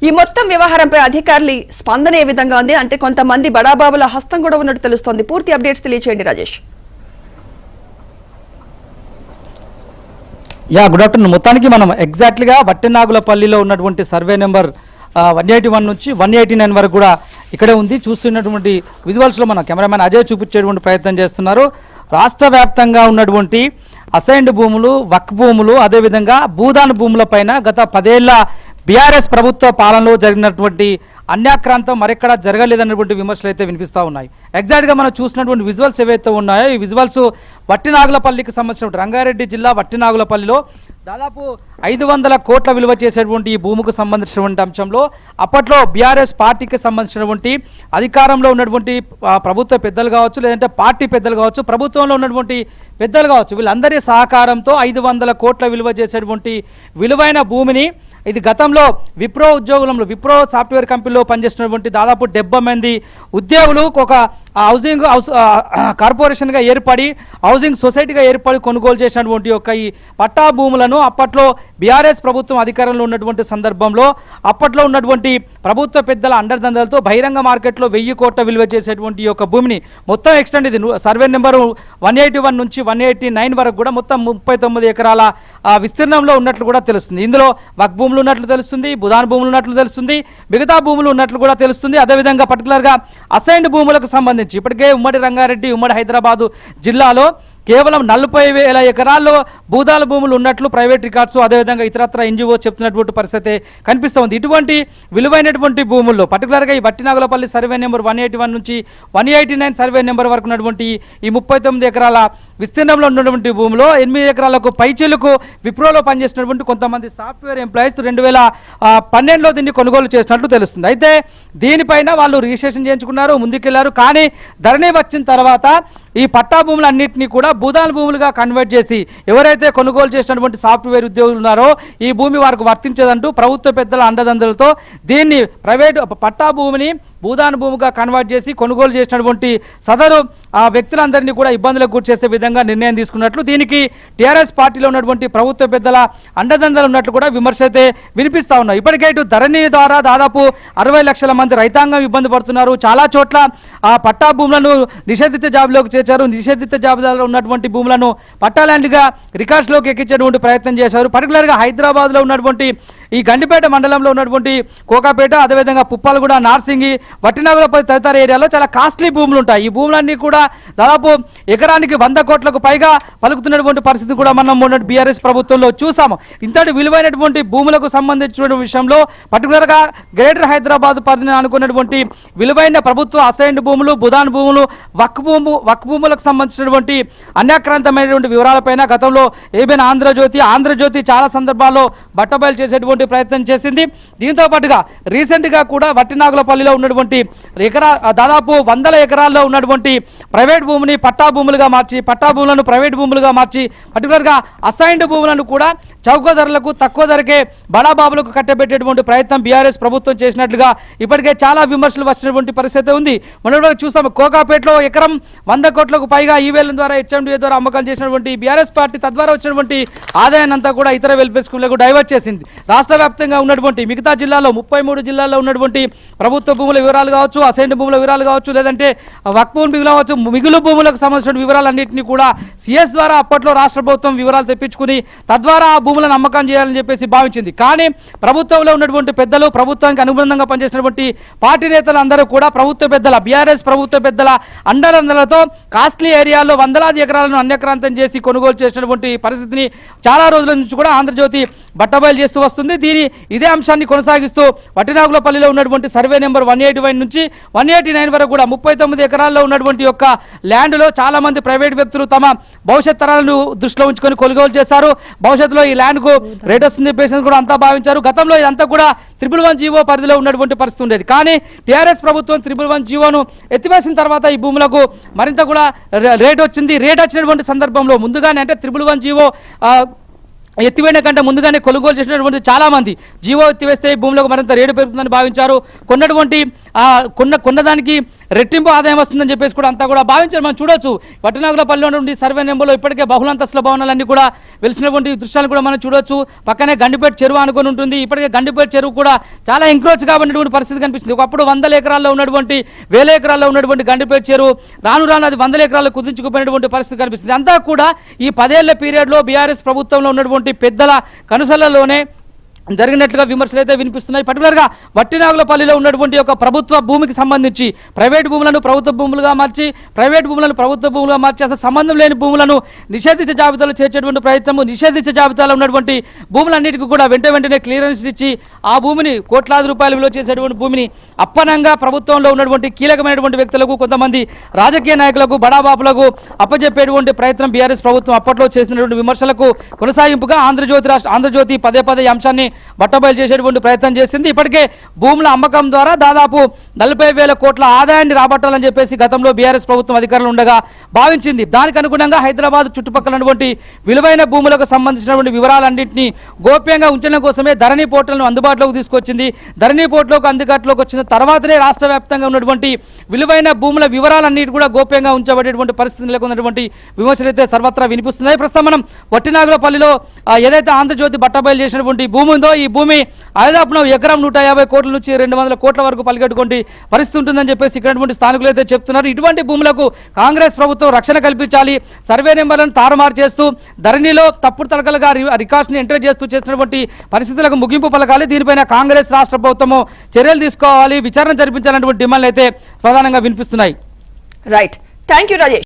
ఈ మొత్తం వ్యవహారంపై అధికారుల స్పందన ఏ విధంగా ఉంది అంటే కొంతమంది బడాబాబుల హస్తం కూడా ఉన్నట్టు తెలుస్తోంది. పూర్తి అప్డేట్స్ తెలియజేయండి రాజేష్. Good afternoon. మొత్తానికి మనం ఎగ్జాక్ట్లీగా వట్టినాగులపల్లిలో ఉన్నటువంటి సర్వే నెంబర్ 181 నుంచి 189 వరకు కూడా ఇక్కడే ఉంది. చూస్తున్నటువంటి విజువల్స్లో మన కెమెరామెన్ అజయ్ చూపించేటువంటి ప్రయత్నం చేస్తున్నారు. రాష్ట్ర వ్యాప్తంగా ఉన్నటువంటి అసైన్డ్ భూములు, వక్ భూములు, అదేవిధంగా భూదాన భూములపైన గత 10 ఏళ్ల బీఆర్ఎస్ ప్రభుత్వ పాలనలో జరిగినటువంటి అన్యాక్రాంతం మరెక్కడా జరగలేదన్నటువంటి విమర్శలు అయితే వినిపిస్తూ ఉన్నాయి. ఎగ్జాక్ట్గా మనం చూసినటువంటి విజువల్స్ ఏవైతే ఉన్నాయో ఈ విజువల్స్ వట్టినాగులపల్లికి సంబంధించిన రంగారెడ్డి జిల్లా వట్టినాగులపల్లిలో దాదాపు 500 కోట్ల విలువ చేసేటువంటి ఈ భూమికి సంబంధించినటువంటి అంశంలో అప్పట్లో బీఆర్ఎస్ పార్టీకి సంబంధించినటువంటి అధికారంలో ఉన్నటువంటి ప్రభుత్వ పెద్దలు కావచ్చు, లేదంటే పార్టీ పెద్దలు కావచ్చు, ప్రభుత్వంలో ఉన్నటువంటి పెద్దలు కావచ్చు, వీళ్ళందరి సహకారంతో 500 కోట్ల విలువ చేసేటువంటి విలువైన భూమిని ఇది గతంలో విప్రో ఉద్యోగులంలో విప్రో సాఫ్ట్వేర్ కంపెనీలో పనిచేసినటువంటి దాదాపు 70 మంది ఉద్యోగులు ఒక హౌసింగ్ కార్పొరేషన్గా ఏర్పడి హౌసింగ్ సొసైటీగా ఏర్పడి కొనుగోలు చేసినటువంటి యొక్క ఈ పట్టా భూములను అప్పట్లో బీఆర్ఎస్ ప్రభుత్వం అధికారంలో ఉన్నటువంటి సందర్భంలో అప్పట్లో ఉన్నటువంటి ప్రభుత్వ పెద్దల అండదండలతో బహిరంగ మార్కెట్లో 1000 కోట్ల విలువ చేసేటువంటి ఈ యొక్క భూమిని మొత్తం ఎక్స్టెండ్ ఇది సర్వే నెంబరు 181 నుంచి 189 వరకు కూడా మొత్తం 39 ఎకరాల విస్తీర్ణంలో ఉన్నట్లు కూడా తెలుస్తుంది. ఇందులో వక్ భూములు ఉన్నట్లు తెలుస్తుంది, భూదాన భూములు ఉన్నట్లు తెలుస్తుంది, మిగతా భూములు ఉన్నట్లు కూడా తెలుస్తుంది. అదేవిధంగా పర్టికులర్గా అసైన్డ్ భూములకు సంబంధించి ఇప్పటికే ఉమ్మడి రంగారెడ్డి, ఉమ్మడి హైదరాబాదు జిల్లాలో కేవలం 40,000 ఎకరాల్లో భూదాల భూములు ఉన్నట్లు ప్రైవేట్ రికార్డ్స్ అదేవిధంగా ఇతరత్ర ఎన్జిఓ చెప్తున్నటువంటి పరిస్థితి కనిపిస్తోంది. ఇటువంటి విలువైనటువంటి భూముల్లో పర్టికులర్గా ఈ వట్టినాగులపల్లి సర్వే నెంబర్ 181 నుంచి 189 సర్వే నెంబర్ వరకు ఉన్నటువంటి ఈ 39 ఎకరాల విస్తీర్ణంలో ఉన్నటువంటి భూమిలో 8 ఎకరాలకు పైచీలకు విప్రోలో పనిచేసినటువంటి కొంతమంది సాఫ్ట్వేర్ ఎంప్లాయీస్ 2012లో దీన్ని కొనుగోలు చేసినట్లు తెలుస్తుంది. అయితే దీనిపైన వాళ్ళు రిజిస్ట్రేషన్ చేయించుకున్నారు, ముందుకెళ్లారు. కానీ ధరణి వచ్చిన తర్వాత ఈ పట్టా భూములన్నింటినీ కూడా భూదాన భూములుగా కన్వర్ట్ చేసి ఎవరైతే కొనుగోలు చేసినటువంటి సాఫ్ట్వేర్ ఉద్యోగులు ఉన్నారో ఈ భూమి వారికి వర్తించదంటూ ప్రభుత్వ పెద్దల అండదండలతో దీన్ని ప్రైవేట్ పట్టా భూమిని భూదాన భూమిగా కన్వర్ట్ చేసి కొనుగోలు చేసినటువంటి సదరు వ్యక్తులందరినీ కూడా ఇబ్బందులకు గురి చేసే విధంగా నిర్ణయం తీసుకున్నట్లు దీనికి టీఆర్ఎస్ పార్టీలో ఉన్నటువంటి ప్రభుత్వ పెద్దల అండదండలు ఉన్నట్లు కూడా విమర్శ అయితే వినిపిస్తా ఉన్నాయి. ఇప్పటికే ఇటు ధరణి ద్వారా దాదాపు 60 లక్షల మంది రైతాంగం ఇబ్బంది పడుతున్నారు. చాలా చోట్ల ఆ పట్టా భూములను నిషేధిత జాబిలోకి చేర్చారు. నిషేధిత జాబితాలో ఉన్నటువంటి భూములను పట్టాల్యాండ్గా రికార్డ్స్లోకి ఎక్కించేటువంటి ప్రయత్నం చేశారు. పర్టికులర్గా హైదరాబాద్లో ఉన్నటువంటి ఈ గండిపేట మండలంలో ఉన్నటువంటి కోకాపేట అదేవిధంగా పుప్పాలగూడ, నార్సింగి, వట్టినాగులపల్లి తదితర ఏరియాలో చాలా కాస్ట్లీ భూములు ఉంటాయి. ఈ భూములన్నీ కూడా దాదాపు ఎకరానికి 100 కోట్లకు పైగా పలుకుతున్నటువంటి పరిస్థితి కూడా మనం మొన్నటి బీఆర్ఎస్ ప్రభుత్వంలో చూసాము. ఇంతటి విలువైనటువంటి భూములకు సంబంధించిన విషయంలో పర్టికులర్గా గ్రేటర్ హైదరాబాద్ పరిధిని అనుకున్నటువంటి విలువైన ప్రభుత్వ అసైన్డ్ భూములు, భూదాన భూములు, వక్ భూములకు సంబంధించినటువంటి అన్యాక్రాంతమైనటువంటి వివరాలపైన గతంలో ఏబిఎన్ ఆంధ్రజ్యోతి చాలా సందర్భాల్లో బట్టబయలు చేసేటువంటి ప్రయత్నం చేసింది. దీంతో పాటుగా రీసెంట్గా కూడా వట్టినాగులపల్లిలో ఉన్నటువంటి దాదాపు 100 ఎకరాల్లో ఉన్నటువంటి ప్రైవేట్ భూమిని పట్టా భూములుగా మార్చి పట్టా భూములను ప్రైవేట్ భూములుగా మార్చి పర్టికులర్గా అసైన్డ్ భూములను కూడా చౌక ధరలకు తక్కువ ధరకే బడాబాబులకు కట్టబెట్టేటువంటి ప్రయత్నం బీఆర్ఎస్ ప్రభుత్వం చేసినట్లుగా ఇప్పటికే చాలా విమర్శలు వచ్చినటువంటి పరిస్థితి ఉంది. మనం చూసాము కోకాపేటలో ఎకరం 100 కోట్లకు పైగా ఈవేల ద్వారా హెచ్ఎండిఏ ద్వారా అమ్మకాలు చేసినటువంటి బీఆర్ఎస్ పార్టీ తద్వారా వచ్చినటువంటి ఆదాయాన్ని అంతా కూడా ఇతర వెల్ఫేర్ స్కీమ్లకు డైవర్ట్ చేసింది. రాష్ట్ర వ్యాప్తంగా ఉన్నటువంటి మిగతా జిల్లాలో 33 జిల్లాల్లో ఉన్నటువంటి ప్రభుత్వ భూముల వివరాలు కావచ్చు, అసైన్డ్ భూముల వివరాలు కావచ్చు, లేదంటే వక్ భూములు కావచ్చు, మిగులు భూములకు సంబంధించిన వివరాలన్నింటినీ కూడా సిఎస్ ద్వారా అప్పట్లో రాష్ట్ర ప్రభుత్వం వివరాలు తెప్పించుకుని తద్వారా ఆ భూములను అమ్మకం చేయాలని చెప్పేసి భావించింది. కానీ ప్రభుత్వంలో ఉన్నటువంటి పెద్దలు, ప్రభుత్వానికి అనుబంధంగా పనిచేసినటువంటి పార్టీ నేతలు అందరూ కూడా ప్రభుత్వ పెద్దల బీఆర్ఎస్ ప్రభుత్వ పెద్దల అండదండలతో కాస్ట్లీ ఏరియాల్లో వందలాది ఎకరాలను అన్యక్రాంతం చేసి కొనుగోలు చేసినటువంటి పరిస్థితిని చాలా రోజుల నుంచి కూడా ఆంధ్రజ్యోతి బట్టబయలు చేస్తూ వస్తుంది. ఇదే అంశాన్ని కొనసాగిస్తూ వట్టినాగులపల్లిలో ఉన్నటువంటి సర్వే నెంబర్ 181 నుంచి 189 వరకు కూడా 39 ఎకరాల్లో ఉన్నటువంటి యొక్క ల్యాండ్లో చాలా మంది ప్రైవేట్ వ్యక్తులు తమ భవిష్యత్ తరాలను దృష్టిలో ఉంచుకొని కొనుగోలు చేశారు. భవిష్యత్తులో ఈ ల్యాండ్కు రేట్ వస్తుంది పేషెంట్స్ కూడా అంతా భావించారు. గతంలో ఇదంతా కూడా 111 జీవో పరిధిలో ఉన్నటువంటి పరిస్థితి ఉండేది. కానీ టీఆర్ఎస్ ప్రభుత్వం 111 జీవోను ఎత్తివేసిన తర్వాత ఈ భూములకు మరింత కూడా రేట్ వచ్చింది. రేట్ వచ్చినటువంటి సందర్భంలో ముందుగానే అంటే 111 జీవో ఎత్తివేయడం కంటే ముందుగానే కొనుగోలు చేసినటువంటి చాలా మంది జీవో ఎత్తివేస్తే భూములకు మరింత రేటు పెరుగుతుందని భావించారు. కొన్నదానికి రెట్టింపు ఆదాయం వస్తుందని చెప్పేసి కూడా అంతా కూడా భావించారు. మనం చూడొచ్చు వట్టినాగులపల్లిలో ఉన్నటువంటి సర్వే నెంబర్లో ఇప్పటికే బహుళంతస్తుల భవనాలన్నీ కూడా వెలిసినటువంటి దృశ్యాలు కూడా మనం చూడొచ్చు. పక్కనే గండిపేట చెరువు అనుకుని ఉంటుంది. ఇప్పటికే గండిపేట చెరువు కూడా చాలా ఎంక్రోచ్ కాబడినటువంటి పరిస్థితి కనిపిస్తుంది. ఒకప్పుడు 100 ఎకరాల్లో ఉన్నటువంటి 1000 ఎకరాల్లో ఉన్నటువంటి గండిపేట చెరువు రాను రాను అది 100 ఎకరాల్లో కుదించుకుపోయినటువంటి పరిస్థితి కనిపిస్తుంది. అంతా కూడా ఈ 10 ఏళ్ల పీరియడ్లో బీఆర్ఎస్ ప్రభుత్వంలో ఉన్నటువంటి పెద్దల కనుసలలోనే జరిగినట్లుగా విమర్శలు అయితే వినిపిస్తున్నాయి. పర్టికులర్గా వట్టినాగులపల్లిలో ఉన్నటువంటి ఒక ప్రభుత్వ భూమికి సంబంధించి ప్రైవేట్ భూములను ప్రభుత్వ భూములుగా మార్చి ప్రైవేట్ భూములను ప్రభుత్వ భూములుగా మార్చి అసలు సంబంధం లేని భూములను నిషేధించే జాబితాలో చేర్చేటువంటి ప్రయత్నము, నిషేధించే జాబితాలో ఉన్నటువంటి భూములన్నిటికీ కూడా వెంటనే క్లియరెన్స్ ఇచ్చి ఆ భూమిని కోట్లాది రూపాయలు విలువ చేసేటువంటి భూమిని అప్పనంగా ప్రభుత్వంలో ఉన్నటువంటి కీలకమైనటువంటి వ్యక్తులకు, కొంతమంది రాజకీయ నాయకులకు, బడాబాపులకు అప్పచెప్పేటువంటి ప్రయత్నం బీఆర్ఎస్ ప్రభుత్వం అప్పట్లో చేసినటువంటి విమర్శలకు కొనసాగింపుగా ఆంధ్రజ్యోతి పదే ఈ అంశాన్ని బట్టబయలు చేసేటువంటి ప్రయత్నం చేసింది. ఇప్పటికే భూముల అమ్మకం ద్వారా దాదాపు 40,000 కోట్ల ఆదాయాన్ని రాబట్టాలని చెప్పేసి గతంలో బీఆర్ఎస్ ప్రభుత్వం అధికారంలో ఉండగా భావించింది. దానికి అనుగుణంగా హైదరాబాద్ చుట్టుపక్కల ఉన్నటువంటి విలువైన భూములకు సంబంధించినటువంటి వివరాలన్నింటినీ గోప్యంగా ఉంచడం కోసమే ధరణి పోర్టల్ను అందుబాటులోకి తీసుకొచ్చింది. ధరణి పోర్టల్లోకి అందుబాటులోకి వచ్చిన తర్వాతనే రాష్ట్ర వ్యాప్తంగా ఉన్నటువంటి విలువైన భూముల వివరాలన్నిటి కూడా గోప్యంగా ఉంచబడేటువంటి పరిస్థితి నెలకొన్నటువంటి విమర్శలు అయితే సర్వత్రా వినిపిస్తున్నాయి. ప్రస్తుతం మనం వట్టినాగులపల్లిలో ఏదైతే ఆంధ్రజ్యోతి బట్టబయలు చేసినటువంటి భూమి ఉందో ఈ భూమి దాదాపు ఎకరం 150 కోట్ల నుంచి 200 కోట్ల వరకు పలిగట్టుకుంటే పరిస్థితి ఉంటుందని చెప్పేసి ఇక్కడ స్థానికులు అయితే చెప్తున్నారు. ఇటువంటి భూములకు కాంగ్రెస్ ప్రభుత్వం రక్షణ కల్పించాలి. సర్వే నెంబర్లను తారుమారు చేస్తూ ధరణిలో తప్పుడు తరగలుగా రికార్డ్స్ని ఎంటర్ చేస్తూ చేసినటువంటి పరిస్థితులకు ముగింపు పలకాలి. దీనిపైన కాంగ్రెస్ రాష్ట్ర ప్రభుత్వము చర్యలు తీసుకోవాలి, విచారణ జరిపించాలన్నటువంటి డిమాండ్లు అయితే ప్రధానంగా వినిపిస్తున్నాయి. Right, thank you Rajesh.